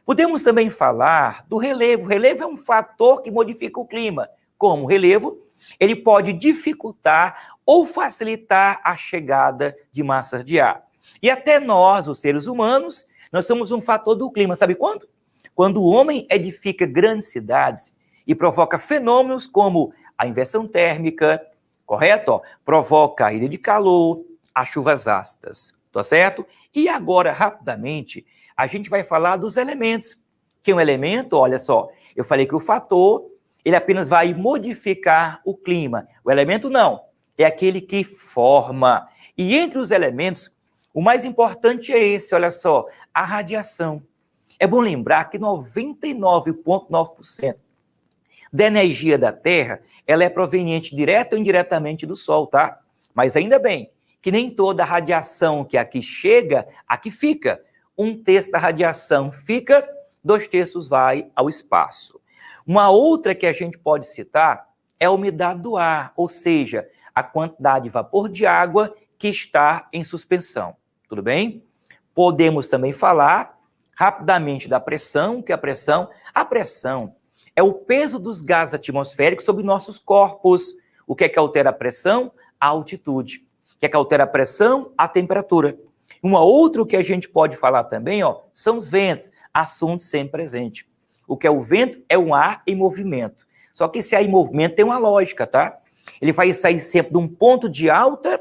Podemos também falar do relevo. O relevo é um fator que modifica o clima. Como o relevo, ele pode dificultar ou facilitar a chegada de massas de ar. E até nós, os seres humanos, nós somos um fator do clima. Sabe quando? Quando o homem edifica grandes cidades e provoca fenômenos como a inversão térmica, correto? Provoca a ilha de calor, as chuvas ácidas, tá certo? E agora, rapidamente, a gente vai falar dos elementos. Que um elemento, olha só, eu falei que o fator, ele apenas vai modificar o clima. O elemento não, é aquele que forma. E entre os elementos, o mais importante é esse, olha só, a radiação. É bom lembrar que 99,9% da energia da Terra, ela é proveniente direta ou indiretamente do Sol, tá? Mas ainda bem que nem toda a radiação que aqui chega, aqui fica. 1/3 da radiação fica, 2/3 vai ao espaço. Uma outra que a gente pode citar é a umidade do ar, ou seja, a quantidade de vapor de água que está em suspensão. Tudo bem? Podemos também falar rapidamente da pressão, que a pressão é o peso dos gases atmosféricos sobre nossos corpos. O que é que altera a pressão? A altitude. O que é que altera a pressão? A temperatura. Uma outra que a gente pode falar também, são os ventos, assunto sempre presente. O que é o vento? É um ar em movimento. Só que esse ar em movimento tem uma lógica, tá? Ele vai sair sempre de um ponto de alta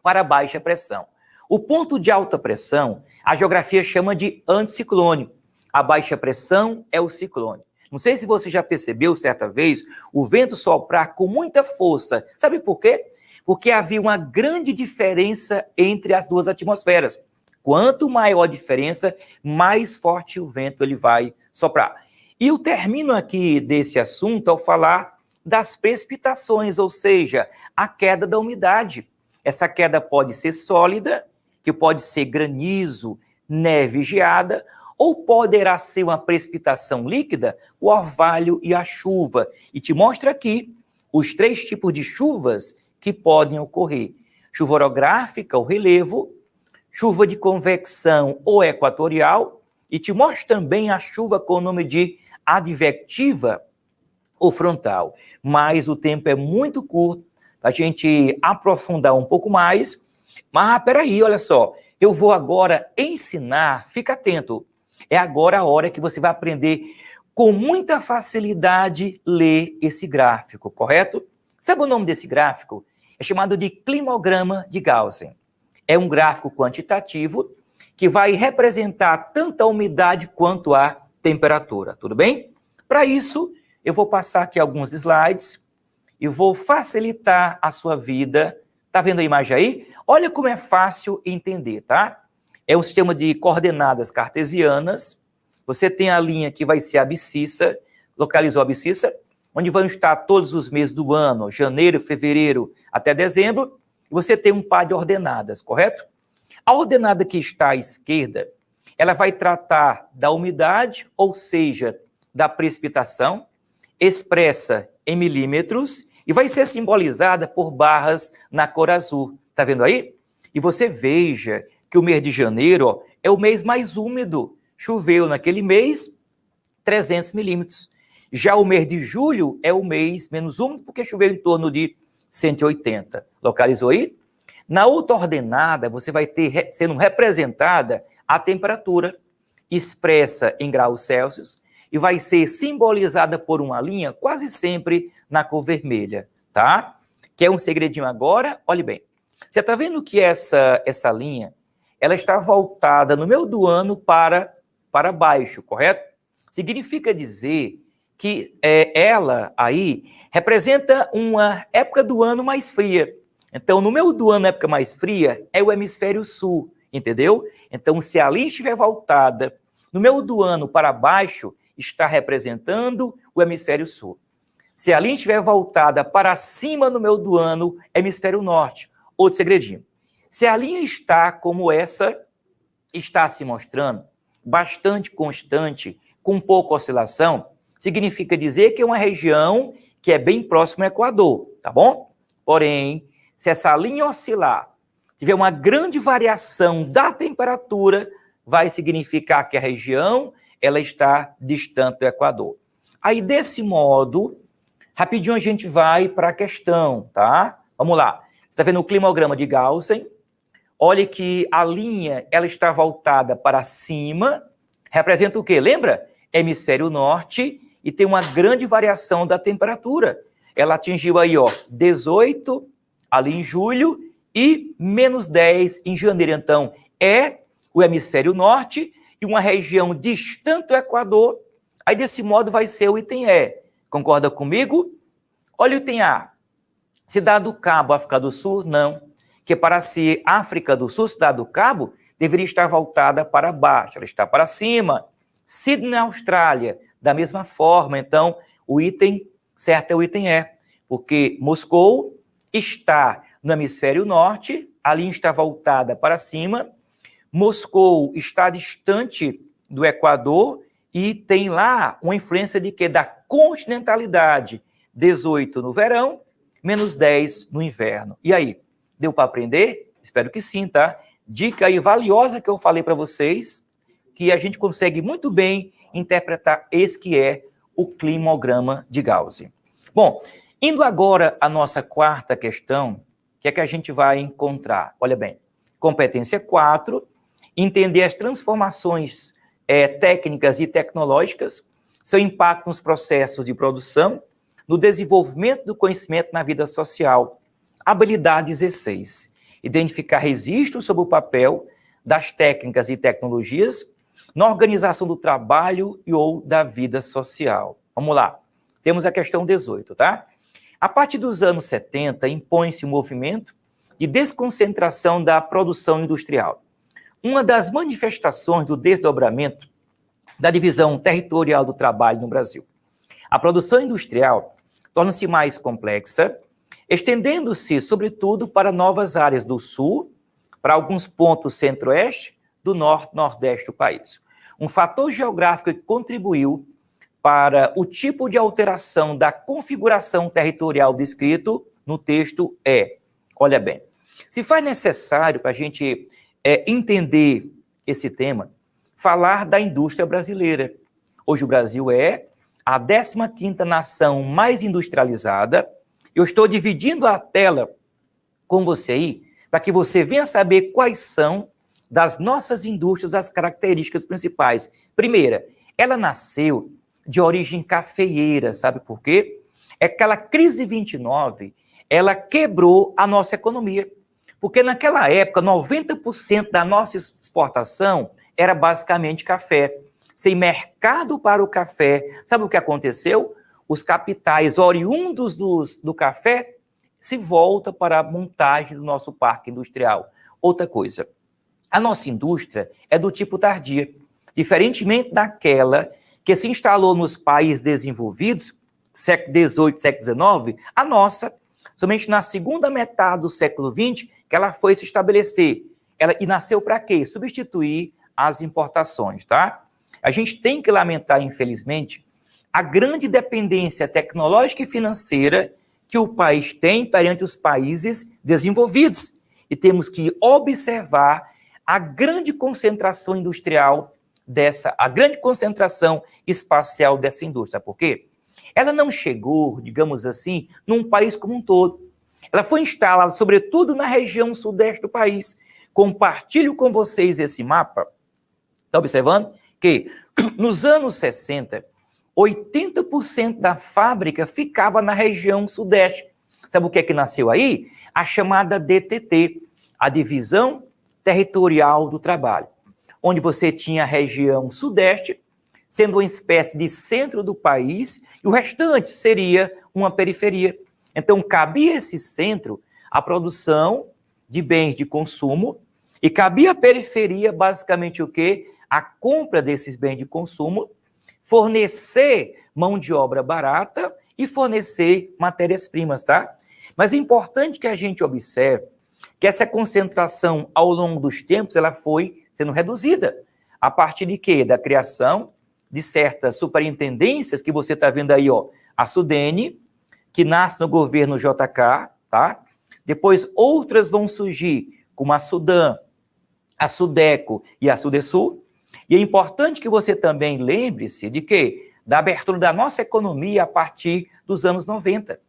para baixa pressão. O ponto de alta pressão, a geografia chama de anticiclone. A baixa pressão é o ciclone. Não sei se você já percebeu certa vez o vento soprar com muita força. Sabe por quê? Porque havia uma grande diferença entre as duas atmosferas. Quanto maior a diferença, mais forte o vento ele vai soprar. E eu termino aqui desse assunto ao falar das precipitações, ou seja, a queda da umidade. Essa queda pode ser sólida, que pode ser granizo, neve, geada, ou poderá ser uma precipitação líquida, o orvalho e a chuva. E te mostra aqui os 3 tipos de chuvas que podem ocorrer. Chuva orográfica, o relevo, chuva de convecção ou equatorial, e te mostra também a chuva com o nome de advectiva ou frontal. Mas o tempo é muito curto para a gente aprofundar um pouco mais. Mas, peraí, olha só, eu vou agora ensinar, fica atento, é agora a hora que você vai aprender com muita facilidade ler esse gráfico, correto? Sabe o nome desse gráfico? É chamado de climograma de Gauss. É um gráfico quantitativo que vai representar tanto a umidade quanto a temperatura, tudo bem? Para isso, eu vou passar aqui alguns slides e vou facilitar a sua vida. Tá vendo a imagem aí? Olha como é fácil entender, tá? É um sistema de coordenadas cartesianas. Você tem a linha que vai ser a abscissa, localizou a abscissa, onde vão estar todos os meses do ano, janeiro, fevereiro até dezembro. você tem um par de ordenadas, correto? A ordenada que está à esquerda, ela vai tratar da umidade, ou seja, da precipitação, expressa em milímetros, e vai ser simbolizada por barras na cor azul. Tá vendo aí? E você veja que o mês de janeiro, ó, é o mês mais úmido. Choveu naquele mês 300 milímetros. Já o mês de julho é o mês menos úmido, porque choveu em torno de 180. Localizou aí? Na outra ordenada, você vai ter sendo representada a temperatura expressa em graus Celsius e vai ser simbolizada por uma linha quase sempre na cor vermelha, tá? Quer um segredinho agora? Olhe bem. Você está vendo que essa linha, ela está voltada no meio do ano para baixo, correto? Significa dizer que ela aí representa uma época do ano mais fria. Então, no meio do ano, a época mais fria, é o hemisfério sul, entendeu? Então, se a linha estiver voltada no meio do ano para baixo, está representando o hemisfério sul. Se a linha estiver voltada para cima no meio do ano, hemisfério norte. Outro segredinho. Se a linha está como essa, está se mostrando bastante constante, com pouca oscilação, significa dizer que é uma região que é bem próxima ao Equador, tá bom? Porém, se essa linha oscilar, tiver uma grande variação da temperatura, vai significar que a região ela está distante do Equador. Aí, desse modo, rapidinho a gente vai para a questão, tá? Vamos lá. Você está vendo o climograma de Gaussian? Olha que a linha ela está voltada para cima, representa o quê? Lembra? Hemisfério norte, e tem uma grande variação da temperatura. Ela atingiu aí, ó, 18 ali em julho e menos 10 em janeiro. Então, é o hemisfério norte e uma região distante do Equador. Aí, desse modo, vai ser o item E. Concorda comigo? Olha o item A. Cidade do Cabo, África do Sul? Não. Que para ser África do Sul, Cidade do Cabo, deveria estar voltada para baixo. Ela está para cima. Sydney, Austrália, da mesma forma. Então, o item certo é o item E. Porque Moscou está no hemisfério norte, a linha está voltada para cima. Moscou está distante do Equador e tem lá uma influência de quê? Da continentalidade. 18 no verão, menos 10 no inverno. E aí, deu para aprender? Espero que sim, tá? Dica aí valiosa que eu falei para vocês, que a gente consegue muito bem interpretar esse que é o climograma de Gauss. Bom, indo agora à nossa quarta questão, o que é que a gente vai encontrar? Olha bem, competência 4, entender as transformações técnicas e tecnológicas, seu impacto nos processos de produção, no desenvolvimento do conhecimento na vida social. Habilidade 16, identificar registros sobre o papel das técnicas e tecnologias na organização do trabalho e ou da vida social. Vamos lá, temos a questão 18, tá? A partir dos anos 70, impõe-se um movimento de desconcentração da produção industrial. Uma das manifestações do desdobramento da divisão territorial do trabalho no Brasil. A produção industrial torna-se mais complexa, estendendo-se, sobretudo, para novas áreas do sul, para alguns pontos centro-oeste, do norte, nordeste do país. Um fator geográfico que contribuiu para o tipo de alteração da configuração territorial descrito no texto é, olha bem, se faz necessário para a gente entender esse tema, falar da indústria brasileira. Hoje o Brasil é a 15ª nação mais industrializada. Eu estou dividindo a tela com você aí, para que você venha saber quais são das nossas indústrias as características principais. Primeira, ela nasceu de origem cafeeira, sabe por quê? Aquela crise de 29, ela quebrou a nossa economia, porque naquela época 90% da nossa exportação era basicamente café. Sem mercado para o café, sabe o que aconteceu? Os capitais oriundos do café se voltam para a montagem do nosso parque industrial. Outra coisa, a nossa indústria é do tipo tardia, diferentemente daquela que se instalou nos países desenvolvidos, século XVIII, século XIX, a nossa somente na segunda metade do século XX que ela foi se estabelecer. E nasceu para quê? Substituir as importações, tá? A gente tem que lamentar, infelizmente, a grande dependência tecnológica e financeira que o país tem perante os países desenvolvidos. E temos que observar a grande concentração industrial a grande concentração espacial dessa indústria. Por quê? Ela não chegou, digamos assim, num país como um todo. Ela foi instalada, sobretudo, na região sudeste do país. Compartilho com vocês esse mapa. Está observando? Que nos anos 60, 80% da fábrica ficava na região sudeste. Sabe o que é que nasceu aí? A chamada DTT, a Divisão Territorial do Trabalho, onde você tinha a região sudeste, sendo uma espécie de centro do país, e o restante seria uma periferia. Então, cabia esse centro a produção de bens de consumo, e cabia à periferia, basicamente, o quê? A compra desses bens de consumo, fornecer mão de obra barata e fornecer matérias-primas, tá? Mas é importante que a gente observe que essa concentração, ao longo dos tempos, ela foi sendo reduzida. A partir de quê? Da criação de certas superintendências, que você está vendo aí, ó, a Sudene, que nasce no governo JK, tá? Depois outras vão surgir, como a Sudan, a Sudeco e a Sudesul. E é importante que você também lembre-se de quê? Da abertura da nossa economia a partir dos anos 90.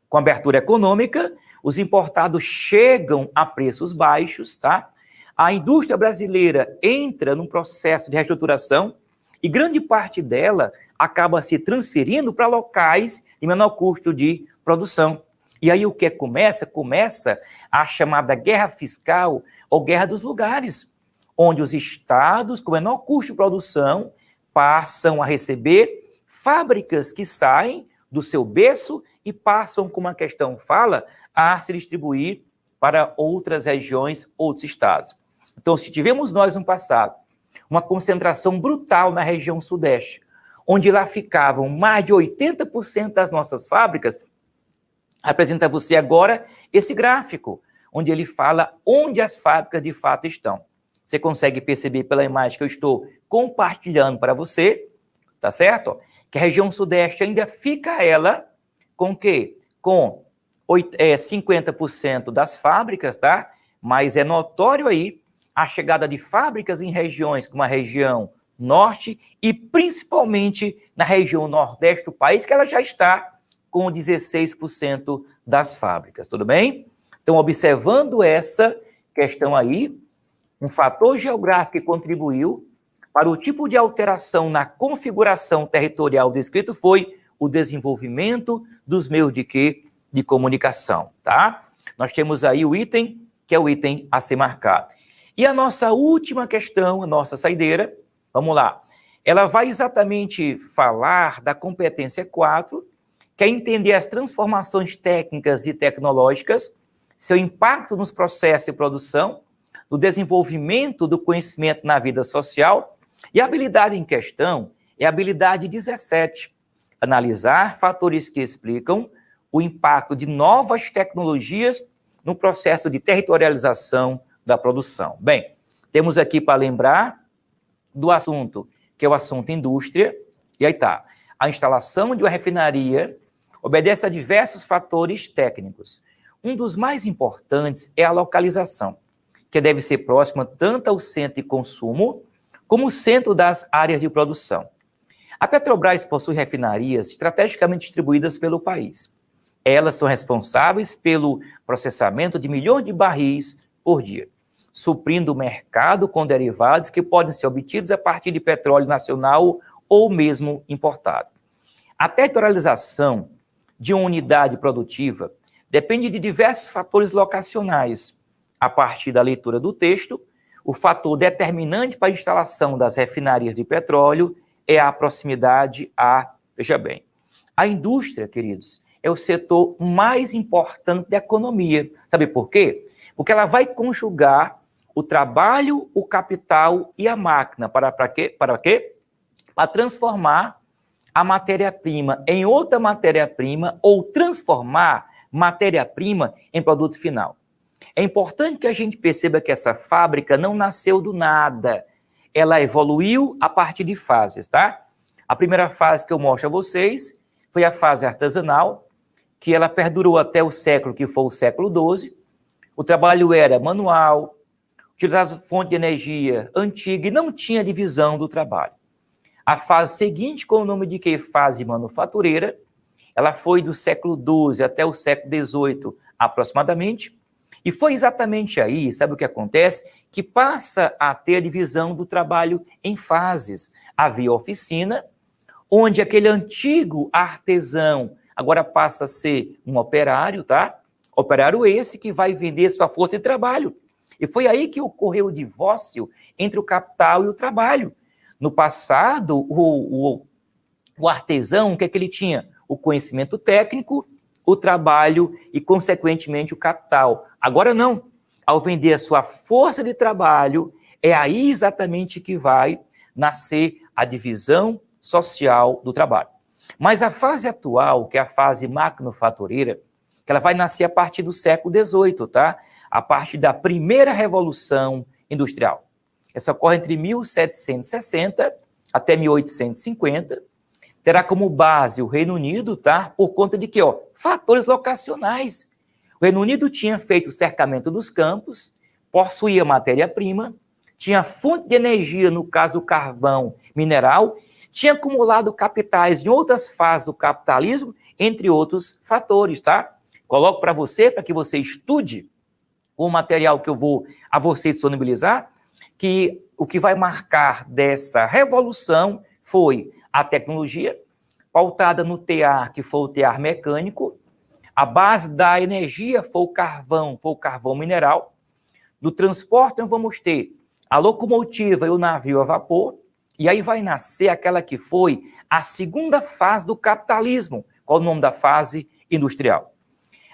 Com a abertura econômica, os importados chegam a preços baixos, tá? A indústria brasileira entra num processo de reestruturação e grande parte dela acaba se transferindo para locais de menor custo de produção. E aí o que começa? Começa a chamada guerra fiscal ou guerra dos lugares, onde os estados com menor custo de produção passam a receber fábricas que saem do seu berço e passam, como a questão fala, a se distribuir para outras regiões, outros estados. Então, se tivemos nós no passado uma concentração brutal na região sudeste, onde lá ficavam mais de 80% das nossas fábricas, apresenta a você agora esse gráfico, onde ele fala onde as fábricas de fato estão. Você consegue perceber pela imagem que eu estou compartilhando para você, tá certo? Que a região sudeste ainda fica ela com o quê? Com 50% das fábricas, tá? Mas é notório aí a chegada de fábricas em regiões como a região norte e principalmente na região nordeste do país, que ela já está com 16% das fábricas, tudo bem? Então, observando essa questão aí, um fator geográfico que contribuiu para o tipo de alteração na configuração territorial descrito foi o desenvolvimento dos meios de quê? De comunicação, tá? Nós temos aí o item, que é o item a ser marcado. E a nossa última questão, a nossa saideira, vamos lá, ela vai exatamente falar da competência 4, que é entender as transformações técnicas e tecnológicas, seu impacto nos processos de produção, no desenvolvimento do conhecimento na vida social, e a habilidade em questão é a habilidade 17, analisar fatores que explicam o impacto de novas tecnologias no processo de territorialização da produção. Bem, temos aqui para lembrar do assunto, que é o assunto indústria, e aí tá, a instalação de uma refinaria obedece a diversos fatores técnicos. Um dos mais importantes é a localização, que deve ser próxima tanto ao centro de consumo, como o centro das áreas de produção. A Petrobras possui refinarias estrategicamente distribuídas pelo país. Elas são responsáveis pelo processamento de milhões de barris por dia, suprindo o mercado com derivados que podem ser obtidos a partir de petróleo nacional ou mesmo importado. A territorialização de uma unidade produtiva depende de diversos fatores locacionais. A partir da leitura do texto, o fator determinante para a instalação das refinarias de petróleo é a proximidade veja bem, a indústria, queridos, é o setor mais importante da economia. Sabe por quê? Porque ela vai conjugar o trabalho, o capital e a máquina. Para quê? Para quê? Para transformar a matéria-prima em outra matéria-prima ou transformar matéria-prima em produto final. É importante que a gente perceba que essa fábrica não nasceu do nada. Ela evoluiu a partir de fases, tá? A primeira fase que eu mostro a vocês foi a fase artesanal, que ela perdurou até o século que foi o século XII. O trabalho era manual, utilizava fonte de energia antiga e não tinha divisão do trabalho. A fase seguinte, com o nome de que fase manufatureira, ela foi do século XII até o século XVIII aproximadamente, e foi exatamente aí, sabe o que acontece? Que passa a ter a divisão do trabalho em fases. Havia oficina, onde aquele antigo artesão agora passa a ser um operário, tá? Operário esse que vai vender sua força de trabalho. E foi aí que ocorreu o divórcio entre o capital e o trabalho. No passado, o artesão, o que é que ele tinha? O conhecimento técnico, o trabalho e, consequentemente, o capital. Agora não. Ao vender a sua força de trabalho, é aí exatamente que vai nascer a divisão social do trabalho. Mas a fase atual, que é a fase maquinofatureira, que ela vai nascer a partir do século XVIII, tá? A partir da primeira revolução industrial. Essa ocorre entre 1760 até 1850, terá como base o Reino Unido, tá? Por conta de quê? Fatores locacionais. O Reino Unido tinha feito o cercamento dos campos, possuía matéria-prima, tinha fonte de energia, no caso o carvão mineral, tinha acumulado capitais em outras fases do capitalismo, entre outros fatores, tá? Coloco para você, para que você estude o material que eu vou a você disponibilizar, que o que vai marcar dessa revolução foi a tecnologia, pautada no tear, que foi o tear mecânico, a base da energia foi o carvão mineral, do transporte nós vamos ter a locomotiva e o navio a vapor, e aí vai nascer aquela que foi a segunda fase do capitalismo. Qual o nome da fase? Industrial.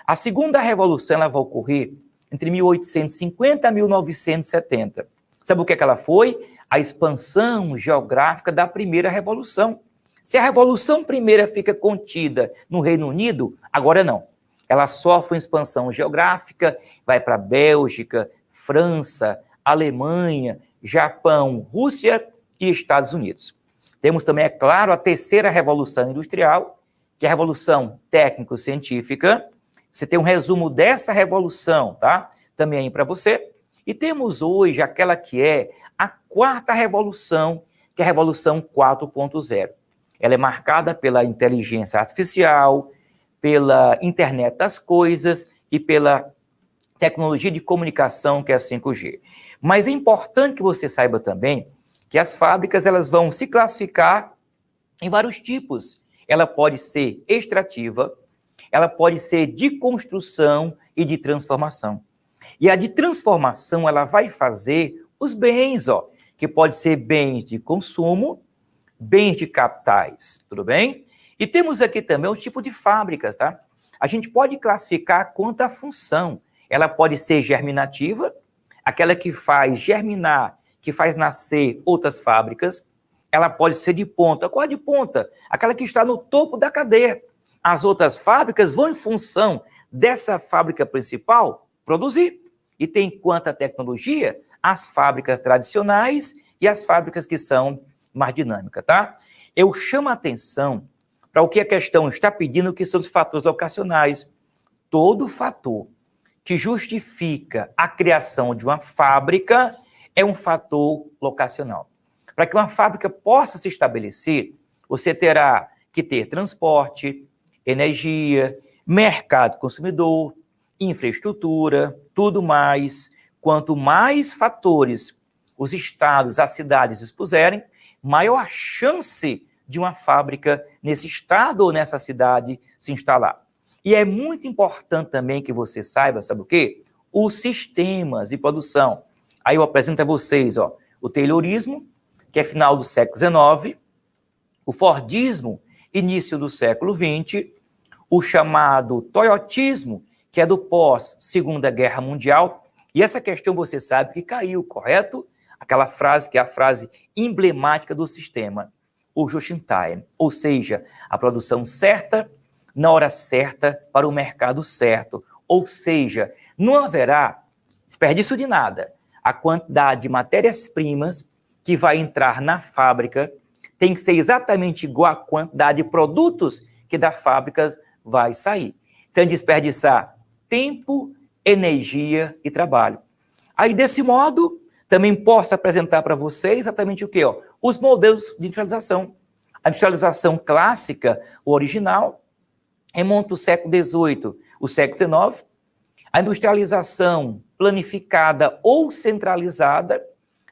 A segunda revolução ela vai ocorrer entre 1850 e 1970. Sabe o que ela foi? A expansão geográfica da primeira revolução. Se a revolução primeira fica contida no Reino Unido, agora não. Ela sofre uma expansão geográfica, vai para Bélgica, França, Alemanha, Japão, Rússia e Estados Unidos. Temos também, é claro, a terceira revolução industrial, que é a revolução técnico-científica. Você tem um resumo dessa revolução, tá? Também aí para você. E temos hoje aquela que é a quarta revolução, que é a revolução 4.0. Ela é marcada pela inteligência artificial, pela internet das coisas e pela tecnologia de comunicação, que é a 5G. Mas é importante que você saiba também que as fábricas elas vão se classificar em vários tipos. Ela pode ser extrativa, ela pode ser de construção e de transformação. E a de transformação, ela vai fazer os bens, que pode ser bens de consumo, bens de capitais, tudo bem? E temos aqui também o tipo de fábricas, tá? A gente pode classificar quanto à função. Ela pode ser germinativa, aquela que faz germinar, que faz nascer outras fábricas. Ela pode ser de ponta. Qual é de ponta? Aquela que está no topo da cadeia. As outras fábricas vão, em função dessa fábrica principal, produzir. E tem quanto à tecnologia, as fábricas tradicionais e as fábricas que são mais dinâmicas, tá? Eu chamo a atenção para o que a questão está pedindo, que são os fatores locacionais. Todo fator que justifica a criação de uma fábrica é um fator locacional. Para que uma fábrica possa se estabelecer, você terá que ter transporte, energia, mercado consumidor, infraestrutura, tudo mais. Quanto mais fatores os estados, as cidades expuserem, maior a chance de uma fábrica nesse estado ou nessa cidade se instalar. E é muito importante também que você saiba, sabe o quê? Os sistemas de produção. Aí eu apresento a vocês, o Taylorismo, que é final do século XIX, o Fordismo, início do século XX, o chamado Toyotismo, que é do pós-Segunda Guerra Mundial. E essa questão você sabe que caiu, correto? Aquela frase que é a frase emblemática do sistema, o just in time, ou seja, a produção certa, na hora certa para o mercado certo. Ou seja, não haverá desperdício de nada. A quantidade de matérias-primas que vai entrar na fábrica tem que ser exatamente igual à quantidade de produtos que da fábrica vai sair, sem desperdiçar tempo, energia e trabalho. Aí, desse modo, também posso apresentar para vocês exatamente o quê? Os modelos de industrialização. A industrialização clássica, o original, remonta ao século XVIII, o século XIX. A industrialização planificada ou centralizada,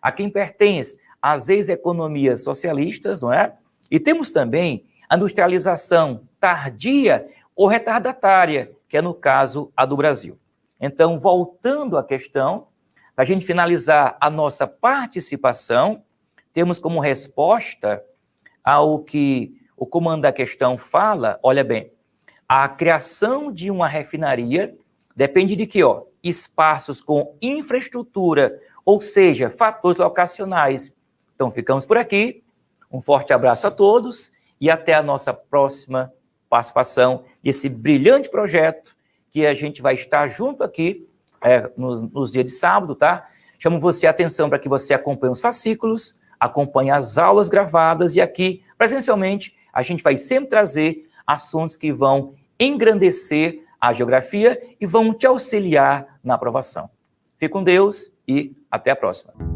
a quem pertence às ex-economias socialistas, não é? E temos também a industrialização tardia ou retardatária, que é, no caso, a do Brasil. Então, voltando à questão, para a gente finalizar a nossa participação, temos como resposta ao que o comando da questão fala, olha bem, a criação de uma refinaria depende de quê? Espaços com infraestrutura, ou seja, fatores locacionais. Então, ficamos por aqui. Um forte abraço a todos e até a nossa próxima participação desse brilhante projeto que a gente vai estar junto aqui nos dias de sábado, tá? Chamo você a atenção para que você acompanhe os fascículos, acompanhe as aulas gravadas e aqui, presencialmente, a gente vai sempre trazer assuntos que vão engrandecer a geografia e vão te auxiliar na aprovação. Fique com Deus e até a próxima.